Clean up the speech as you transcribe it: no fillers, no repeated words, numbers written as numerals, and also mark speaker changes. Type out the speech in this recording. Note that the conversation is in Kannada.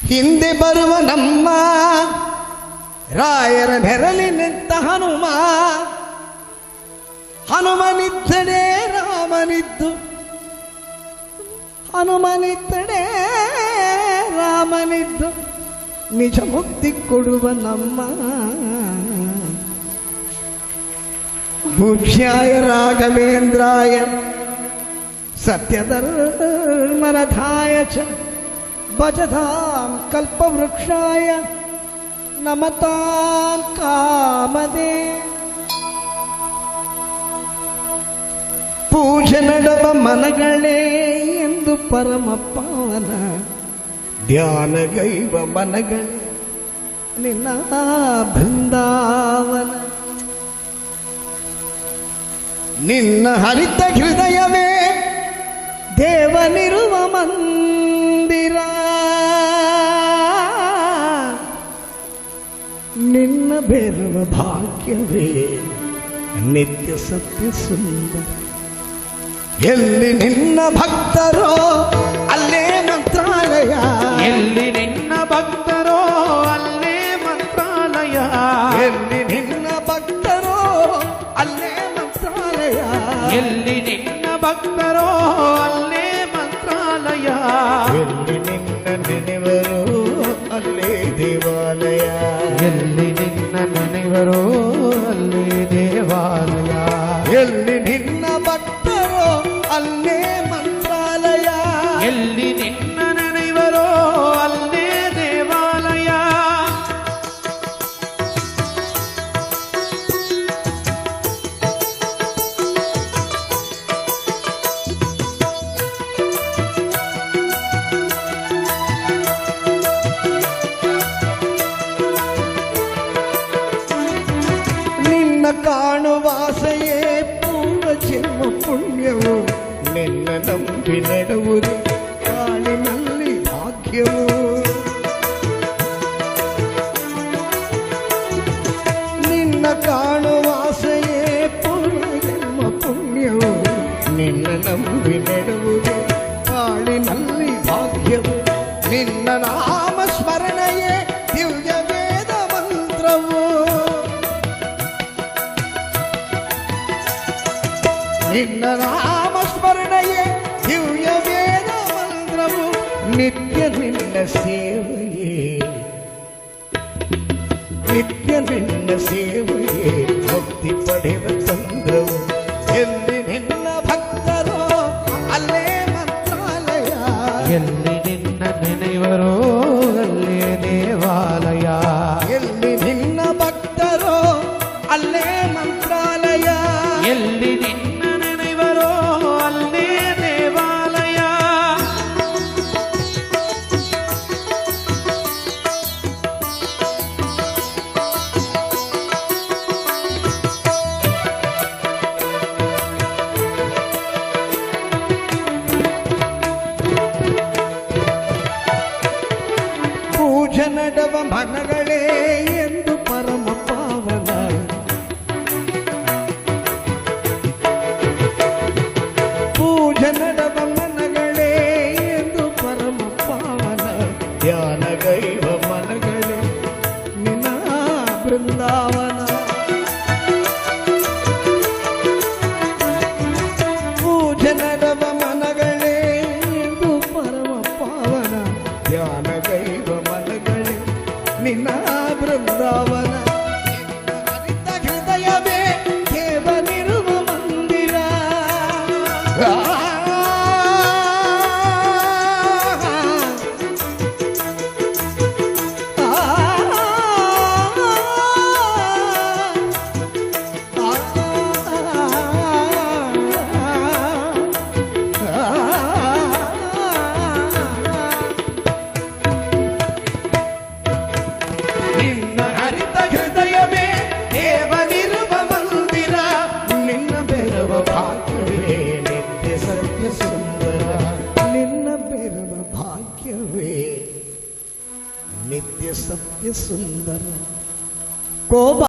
Speaker 1: ಹಿಂದೆ ಬರುವ ನಮ್ಮ ರಾಯರ ನೆರಳಿನಿಂತ ಹನುಮನಿದ್ದಡೆ ರಾಮನಿದ್ದು, ಹನುಮನಿದ್ದಡೆ ರಾಮನಿದ್ದು ನಿಜ ಮುಕ್ತಿ ಕೊಡುವ ನಮ್ಮ ಭೂಷ್ಯಾಯ ರಾಘವೇಂದ್ರಾಯ ಸತ್ಯಧರ್ಮರಥಾಯ ಚ ಭಜತಾಂ ಕಲ್ಪವೃಕ್ಷಾಯ ನಮತಾಂ ಕಾಮದೇ. ಪೂಜೆ ನಡವ ಮನಗಳೇ ಎಂದು ಪರಮ ಪಾವನ ಧ್ಯಾನಗೈವ ಮನಗಳೇ ನಿನ್ನ ಬೃಂದಾವನ. ನಿನ್ನ ಹರಿತ ಹೃದಯವೇ ದೇವನಿರುವ ಮಂದಿರ, ನಿನ್ನ ಬೇರುವ ಭಾಗ್ಯವೇ ನಿತ್ಯ ಸತ್ಯ ಸುಂದರ. ಎಲ್ಲಿ ನಿನ್ನ ಭಕ್ತರೋ ಅಲ್ಲೇ ಮಂತ್ರಾಲಯ,
Speaker 2: ಎಲ್ಲಿ ನಿನ್ನ ಭಕ್ತರೋ ಅಲ್ಲೇ ಮಂತ್ರಾಲಯ,
Speaker 1: ಎಲ್ಲಿ ನಿನ್ನ ಭಕ್ತರೋ ಅಲ್ಲೇ ಮಂತ್ರಾಲಯ,
Speaker 2: ಎಲ್ಲಿ ನಿನ್ನ ಭಕ್ತರೋ ಅಲ್ಲೇ ಮಂತ್ರಾಲಯ,
Speaker 1: ಎಲ್ಲಿ ನಿನ್ನ ನೆನೆವರು ಅಲ್ಲೇ ದೇವಾಲಯ,
Speaker 2: ಎಲ್ಲಿ ನಿನ್ನ ನೆನೆವರೋ ಅಲ್ಲೇ ದೇವಾಲಯ,
Speaker 1: ಎಲ್ಲಿ ನಿನ್ನ ಭಕ್ತರೋ ಅಲ್ಲೇ ಮಂತ್ರಾಲಯ,
Speaker 2: ಎಲ್ಲಿ ನಿನ್ನ ನೆನೆವರೋ ಅಲ್ಲೇ ದೇವಾಲಯ.
Speaker 1: ನಿನ್ನ ಕಾಣುವಾಸೆಯೇ ಪೂರ್ವ ಜನ್ಮ ಪುಣ್ಯವು, ನಿನ್ನ ನಂಬಿ ನಡೆವುದು ಕಾಲಿನಲ್ಲಿ ಭಾಗ್ಯವು. ನಿನ್ನ ಕಾಣುವಾಸೆಯೇ ಪೂರ್ವ ಜನ್ಮ ಪುಣ್ಯವು, ನಿನ್ನ ನಂಬಿ ನಡೆವುದು ಕಾಲಿನಲ್ಲಿ ಭಾಗ್ಯವು. ನಿನ್ನ ನಾಮ ಸ್ಮರಣೆಯೇ ದಿವ್ಯ ವೇದ ಮಂತ್ರವು, ನಿನ್ನ ನಾಮ ಸ್ಮರಣೆಯೇ ದಿವ್ಯ ವೇದ ಮಂತ್ರವು. ನಿತ್ಯ ನಿನ್ನ ಸೇವೆಯೇ, ನಿತ್ಯ ನಿನ್ನ ಸೇವೆಯೇ ಮುಕ್ತಿ ಪಡೆವ ತಂತ್ರವು. ಎಲ್ಲಿ ನಿನ್ನ ಭಕ್ತರೋ ಅಲ್ಲೇ ಮಂತ್ರಾಲಯ,
Speaker 2: ಎಲ್ಲಿ ನಿನ್ನ ನೆನೆವರೋ ಅಲ್ಲೇ ದೇವಾಲಯ,
Speaker 1: ಎಲ್ಲಿ ನಿನ್ನ ಭಕ್ತರೋ ಅಲ್ಲೇ ಮಂತ್ರಾಲಯ,
Speaker 2: ಎಲ್ಲಿ ನಿನ್ನ ನೆನೆವರೋ ಅಲ್ಲೇ ದೇವಾಲಯ.
Speaker 1: ಪೂಜೆ ನಡವ ಮನಗಳೇ ಎಂದು ಪರಮ ಪಾವನ, ಪೂಜೆ ನಡವ ಮನಗಳೇ ಎಂದು ಪರಮ ಪಾವನ ಧ್ಯಾನಗೈವ ಮನಗಳೇ ನಿನ್ನ ಬೃಂದಾವನ. ಪೂಜೆ ನಡವ ಮನಗಳೇ ಎಂದು ಪರಮ ಪಾವನ ಧ್ಯಾನಗೈವ ಮನಗಳೇ ನಿನ್ನ ಬೃಂದಾವನ. ನಿನ್ನ ಹರಿತ ಹೃದಯವೇ ದೇವನಿರುವ ಮಂದಿರ, ನಿನ್ನ ಹರಿತ ಹೃದಯವೇ ದೇವನಿರುವ ಮಂದಿರ, ನಿನ್ನ ಬೆರವ ಭಾಗ್ಯವೇ ನಿತ್ಯ ಸತ್ಯ ಸುಂದರ, ನಿನ್ನ ಬೆರವ ಭಾಗ್ಯವೇ ನಿತ್ಯ ಸತ್ಯ ಸುಂದರ. ಕೋಪ